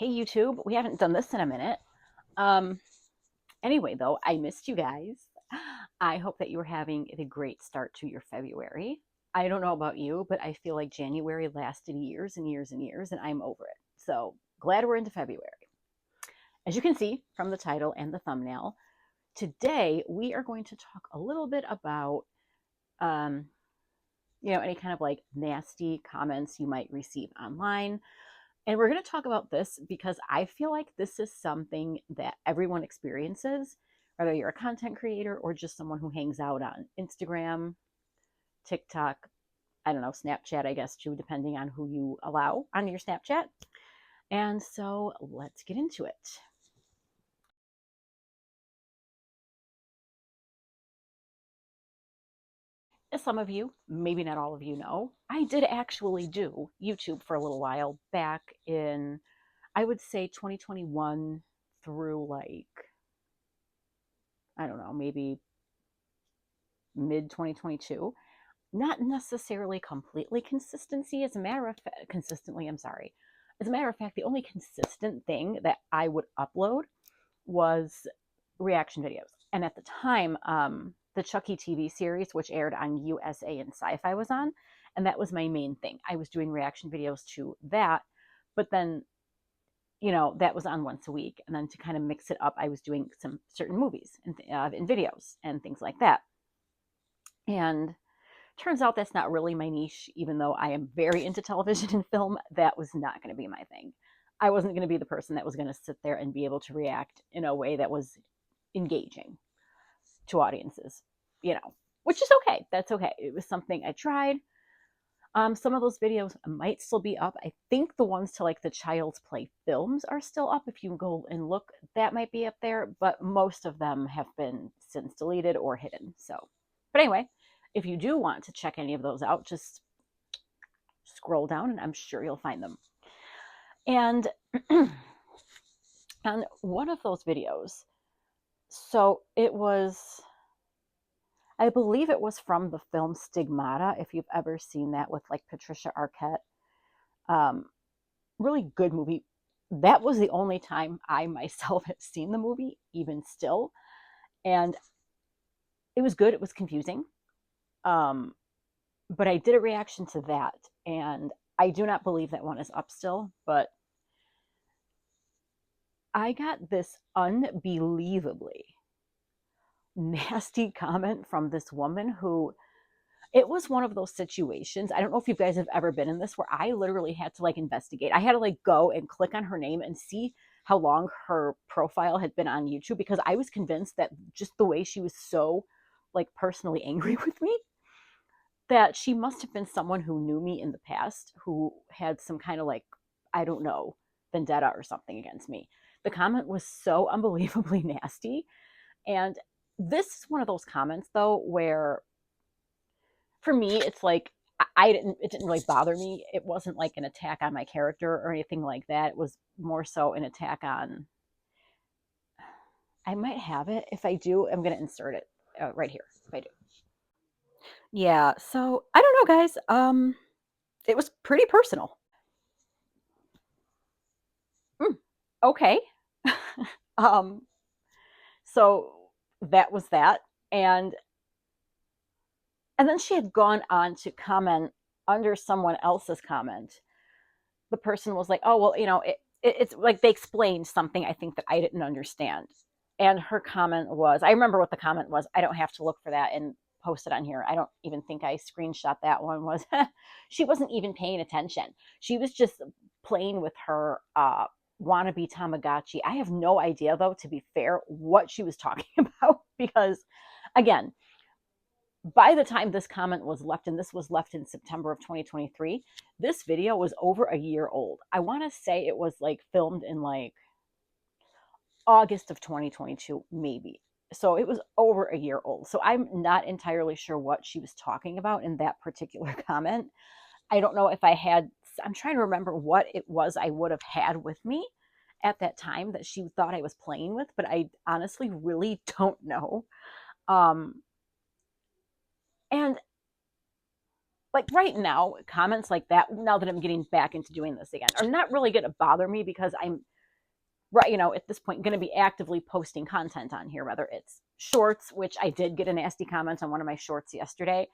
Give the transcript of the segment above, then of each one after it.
Hey YouTube, we haven't done this in a minute. Um, anyway, though, I missed you guys. I hope that you were having a great start to your February. I don't know about you, but I feel like January lasted years and years and years, and I'm over it. So glad we're into February. As you can see from the title and the thumbnail, today we are going to talk a little bit about, um, any kind of like nasty comments you might receive online. And we're going to talk about this because I feel like this is something that everyone experiences, whether you're a content creator or just someone who hangs out on Instagram, TikTok, I don't know, Snapchat, I guess, too, depending on who you allow on your Snapchat. And so let's get into it. As some of you, maybe not all of you know, I did actually do YouTube for a little while back in, I would say 2021 through like, I don't know, maybe mid 2022. Not necessarily completely consistency. As a matter of fact, consistently, I'm sorry. As a matter of fact, the only consistent thing that I would upload was reaction videos. And at the time, the Chucky TV series, which aired on USA and Sci-Fi, was on, and that was my main thing. I was doing reaction videos to that, but then that was on once a week, and then to kind of mix it up, I was doing some certain movies and videos and things like that. And turns out that's not really my niche, even though I am very into television and film. That was not going to be my thing. I wasn't going to be the person that was going to sit there and be able to react in a way that was engaging to audiences, which is okay. That's okay. It was something I tried. Some of those videos might still be up. I think the ones to like the Child's Play films are still up. If you go and look, that might be up there, but most of them have been since deleted or hidden. So, but anyway, if you do want to check any of those out, just scroll down and I'm sure you'll find them. And on one of those videos, so it was, I believe it was from the film Stigmata, if you've ever seen that with like Patricia Arquette. Um, really good movie. That was the only time I myself have seen the movie, even still. And it was good. It was confusing. Um, but I did a reaction to that. And I do not believe that one is up still, but I got this unbelievably nasty comment from this woman who, it was one of those situations. I don't know if you guys have ever been in this where I literally had to like investigate. I had to like go and click on her name and see how long her profile had been on YouTube, because I was convinced that just the way she was so like personally angry with me, that she must have been someone who knew me in the past, who had some kind of like, I don't know, vendetta or something against me. The comment was so unbelievably nasty. And this is one of those comments though where for me it's like, it didn't really bother me. It wasn't like an attack on my character or anything like that. It was more so an attack on, I might have it. If I do, I'm going to insert it right here if I do. Yeah, so I don't know, guys. It was pretty personal. Mm, okay. um, so that was that. And then she had gone on to comment under someone else's comment. The person was like, oh, well, it's like they explained something I think that I didn't understand. And her comment was, I remember what the comment was. I don't have to look for that and post it on here. I don't even think I screenshot that one. Was she wasn't even paying attention. She was just playing with her wannabe Tamagotchi. I have no idea, though, to be fair, what she was talking about, because again, by the time this comment was left, and this was left in September of 2023, this video was over a year old. I want to say it was like filmed in like August of 2022, maybe. So it was over a year old. So I'm not entirely sure what she was talking about in that particular comment. I don't know if I had, I'm trying to remember what it was I would have had with me at that time that she thought I was playing with, but I honestly really don't know. Um, and like right now, comments like that, now that I'm getting back into doing this again, are not really going to bother me because I'm right, at this point, going to be actively posting content on here, whether it's shorts, which I did get a nasty comment on one of my shorts yesterday,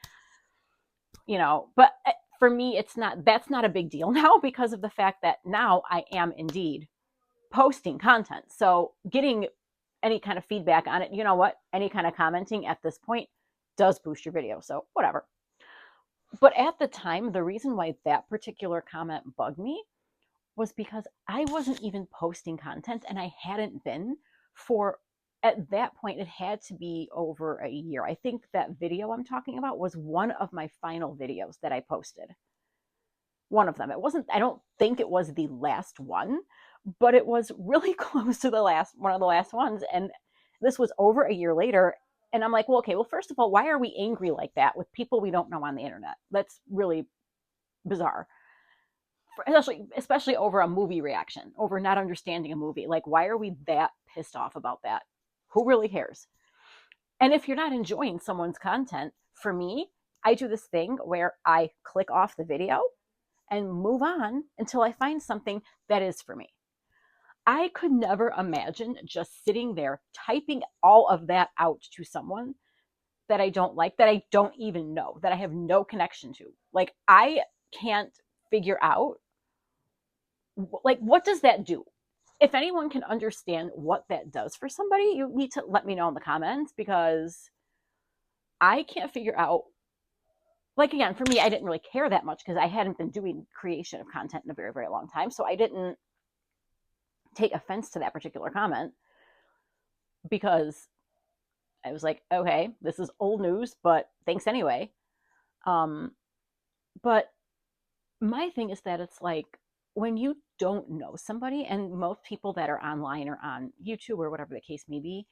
but for me, that's not a big deal now because of the fact that now I am indeed posting content. So getting any kind of feedback on it, you know what? Any kind of commenting at this point does boost your video. So whatever. But at the time, the reason why that particular comment bugged me was because I wasn't even posting content and I hadn't been for, at that point, it had to be over a year. I think that video I'm talking about was one of my final videos that I posted. One of them. It wasn't, I don't think it was the last one, but it was really close to one of the last ones. And this was over a year later. And I'm like, well, okay, well, first of all, why are we angry like that with people we don't know on the internet? That's really bizarre. Especially over a movie reaction, over not understanding a movie. Like, why are we that pissed off about that? Who really cares? And if you're not enjoying someone's content, for me, I do this thing where I click off the video and move on until I find something that is for me. I could never imagine just sitting there typing all of that out to someone that I don't like, that I don't even know, that I have no connection to. Like, I can't figure out, like, what does that do? If anyone can understand what that does for somebody, you need to let me know in the comments, because I can't figure out, like, again, for me, I didn't really care that much because I hadn't been doing creation of content in a very, very long time. So I didn't take offense to that particular comment because I was like, okay, this is old news, but thanks anyway. But my thing is that it's like, when you don't know somebody, and most people that are online or on YouTube or whatever the case may be,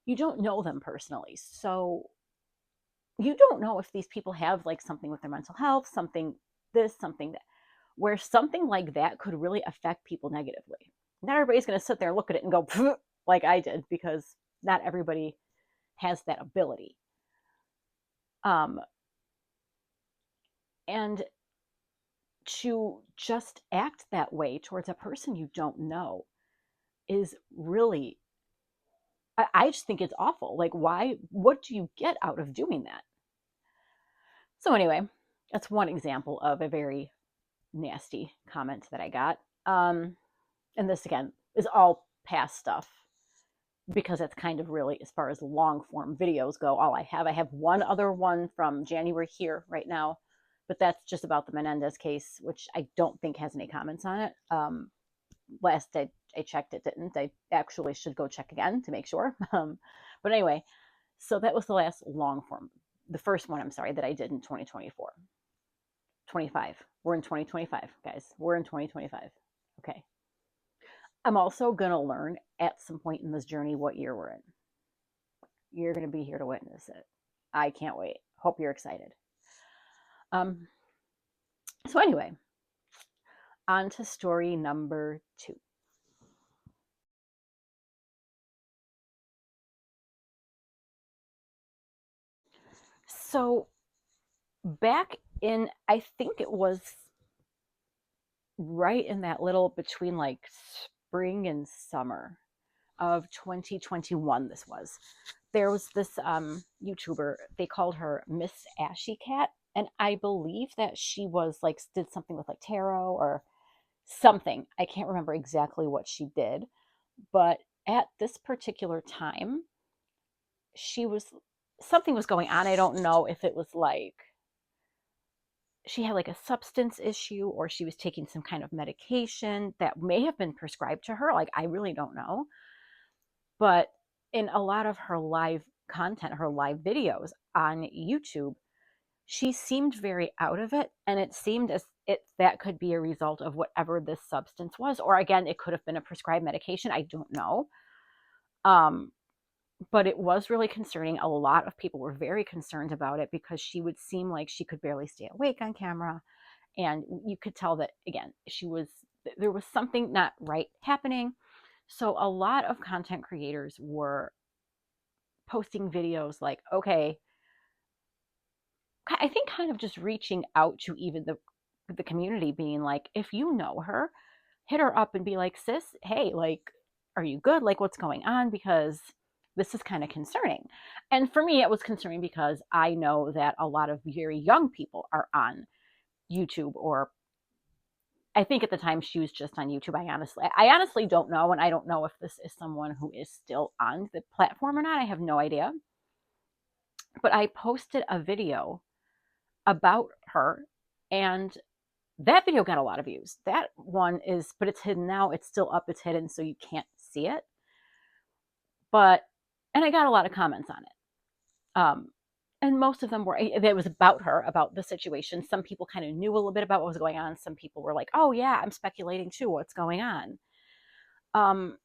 you don't know them personally. So you don't know if these people have like something with their mental health, something this, something that, where something like that could really affect people negatively. Not everybody's going to sit there and look at it and go, like I did, because not everybody has that ability. And to just act that way towards a person you don't know is really, I just think it's awful. Like, why? What do you get out of doing that? So anyway, that's one example of a very nasty comment that I got. And this again is all past stuff, because it's kind of really, as far as long form videos go, all I have. I have one other one from January here right now, but that's just about the Menendez case, which I don't think has any comments on it. Last I checked, it didn't. I actually should go check again to make sure. But anyway, so that was the last long form, the first one, I'm sorry, that I did in 2024. 25. We're in 2025, guys. We're in 2025. Okay. I'm also going to learn at some point in this journey what year we're in. You're going to be here to witness it. I can't wait. Hope you're excited. So anyway, on to story number 2. So back in, I think it was right in that little between like spring and summer of 2021, this was, there was this YouTuber, they called her Miss Ashy Cat, and I believe that she was like, did something with like tarot or something. I can't remember exactly what she did, but at this particular time, something was going on. I don't know if it was like she had like a substance issue or she was taking some kind of medication that may have been prescribed to her. Like, I really don't know. But in a lot of her live content, her live videos on YouTube, she seemed very out of it. And it seemed as if that could be a result of whatever this substance was. Or again, it could have been a prescribed medication. I don't know. But it was really concerning. A lot of people were very concerned about it because she would seem like she could barely stay awake on camera. And you could tell that, again, there was something not right happening. So a lot of content creators were posting videos like, okay, I think kind of just reaching out to even the community, being like, if you know her, hit her up and be like, sis, hey, like, Are you good? Like, what's going on? Because this is kind of concerning. And for me, it was concerning because I know that a lot of very young people are on YouTube, or I think at the time she was just on YouTube. I honestly don't know. And I don't know if this is someone who is still on the platform or not. I have no idea. But I posted a video about her, and that video got a lot of views. That one is, but it's hidden now. It's still up, it's hidden, so you can't see it. But, and I got a lot of comments on it. And most of them were, it was about her, about the situation. Some people kind of knew a little bit about what was going on. Some people were like, oh yeah, I'm speculating too, what's going on. And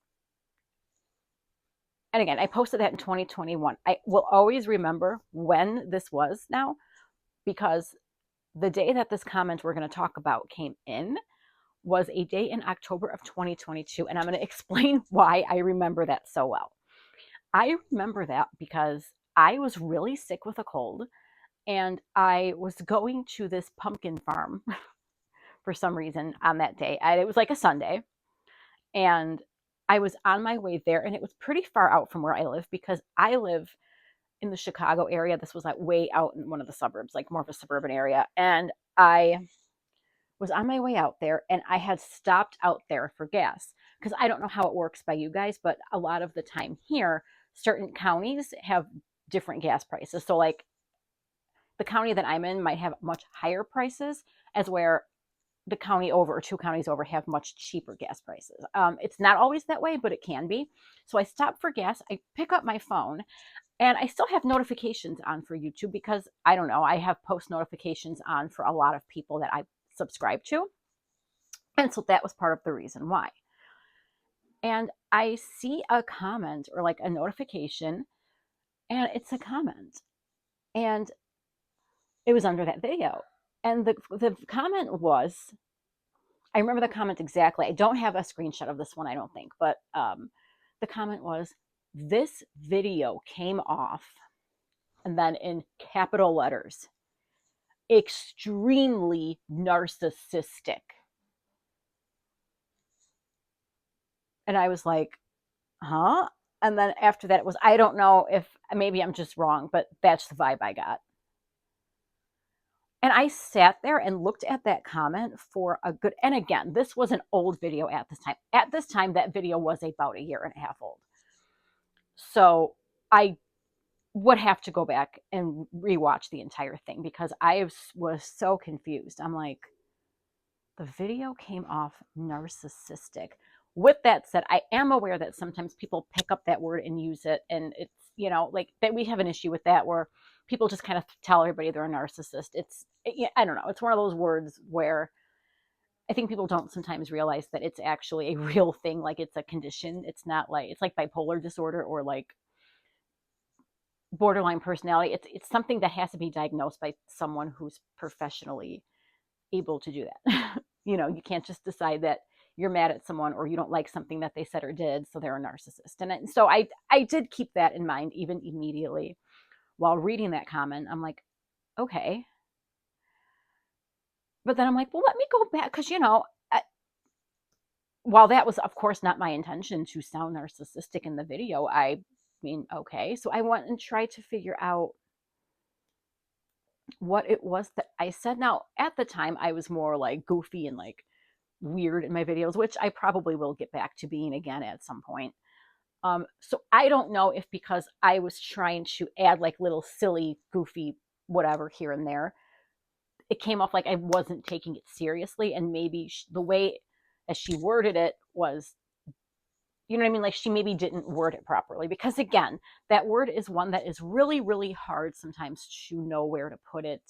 again, I posted that in 2021. I will always remember when this was now, because the day that this comment we're going to talk about came in was a day in October of 2022. And I'm going to explain why I remember that so well. I remember that because I was really sick with a cold, and I was going to this pumpkin farm for some reason on that day. It was like a Sunday, and I was on my way there, and it was pretty far out from where I live because I live in the Chicago area. This was like way out in one of the suburbs, like more of a suburban area. And I was on my way out there, and I had stopped out there for gas because I don't know how it works by you guys, but a lot of the time here, certain counties have different gas prices. So like the county that I'm in might have much higher prices, as where the county over or two counties over have much cheaper gas prices. It's not always that way, but it can be. So I stop for gas. I pick up my phone, and I still have notifications on for YouTube because I don't know, I have post notifications on for a lot of people that I subscribe to. And so that was part of the reason why. And I see a comment or like a notification, and it's a comment. And it was under that video. And the comment was, I remember the comment exactly. I don't have a screenshot of this one, I don't think, but the comment was, this video came off, and then in capital letters, extremely narcissistic. And I was like, huh? And then after that, it was, I don't know if maybe I'm just wrong, but that's the vibe I got. And I sat there and looked at that comment for a good, and again, this was an old video at this time. At this time, that video was about a year and a half old. So I would have to go back and rewatch the entire thing because I was so confused. I'm like, the video came off narcissistic. With that said, I am aware that sometimes people pick up that word and use it, and it's, you know, like that we have an issue with that where people just kind of tell everybody they're a narcissist. I don't know, it's one of those words where I think people don't sometimes realize that it's actually a real thing, like it's a condition. It's not like, it's like bipolar disorder or like borderline personality. It's something that has to be diagnosed by someone who's professionally able to do that. You know, you can't just decide that you're mad at someone or you don't like something that they said or did, so they're a narcissist. And so I did keep that in mind even immediately while reading that comment. I'm like, okay. But then I'm like, well, let me go back because, you know, while that was, of course, not my intention to sound narcissistic in the video, I mean, okay. So I went and tried to figure out what it was that I said. Now, at the time, I was more like goofy and like weird in my videos, which I probably will get back to being again at some point. So I don't know if because I was trying to add like little silly, goofy, whatever here and there, it came off like I wasn't taking it seriously. And maybe the way as she worded it was, you know what I mean? Like she maybe didn't word it properly because again, that word is one that is really, really hard sometimes to know where to put it.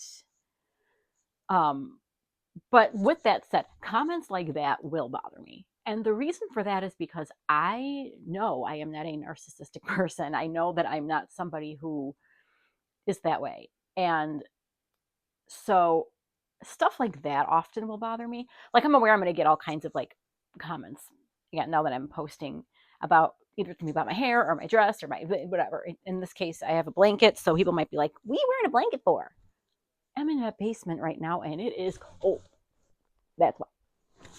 But with that said, comments like that will bother me. And the reason for that is because I know I am not a narcissistic person. I know that I'm not somebody who is that way. And so stuff like that often will bother me. Like I'm aware I'm going to get all kinds of like comments. Yeah, now that I'm posting about either to me about my hair or my dress or my whatever. In this case, I have a blanket, so people might be like, "What are you wearing a blanket for?" I'm in a basement right now, and it is cold. That's why.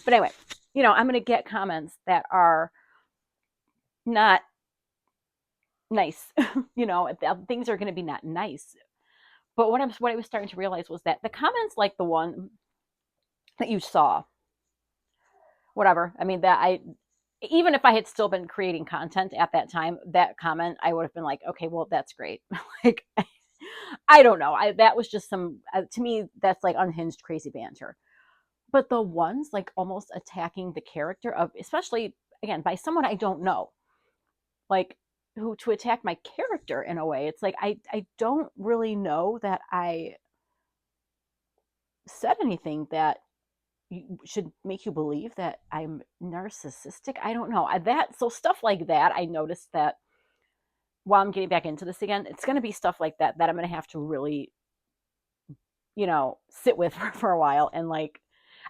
But anyway, you know, I'm going to get comments that are not nice. You know, things are going to be not nice. But what I was starting to realize was that the comments like the one that you saw, whatever. I mean, that I even if I had still been creating content at that time, that comment I would have been like, okay, well, that's great. Like, I don't know. That was just some to me that's like unhinged crazy banter. But the ones like almost attacking the character of, especially again by someone I don't know, like who to attack my character in a way. It's like I don't really know that I said anything that should make you believe that I'm narcissistic. I don't know. That so stuff like that. I noticed that while I'm getting back into this again, it's going to be stuff like that that I'm going to have to really, sit with for a while and like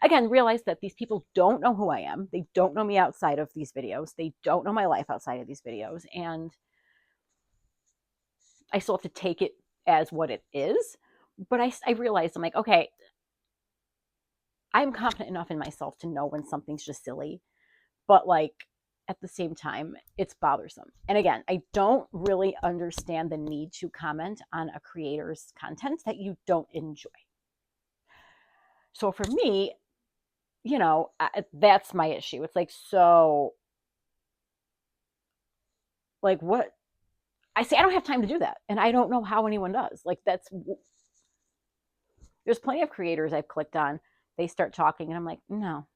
again realize that these people don't know who I am. They don't know me outside of these videos. They don't know my life outside of these videos, and I still have to take it as what it is. But I realized I'm like, okay, I'm confident enough in myself to know when something's just silly, but like at the same time, it's bothersome. And again, I don't really understand the need to comment on a creator's content that you don't enjoy. So for me, that's my issue. It's like, so, like, what? I say I don't have time to do that. And I don't know how anyone does. Like, there's plenty of creators I've clicked on. They start talking, and I'm like, no.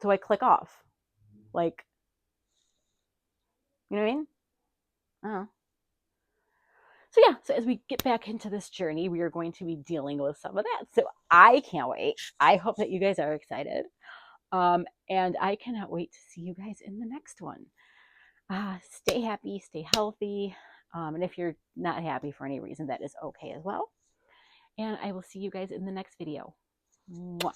So I click off. Like, you know what I mean? Oh. So yeah, so as we get back into this journey, we are going to be dealing with some of that. So I can't wait. I hope that you guys are excited. And I cannot wait to see you guys in the next one. Stay happy, stay healthy. And if you're not happy for any reason, that is okay as well. And I will see you guys in the next video. Mwah.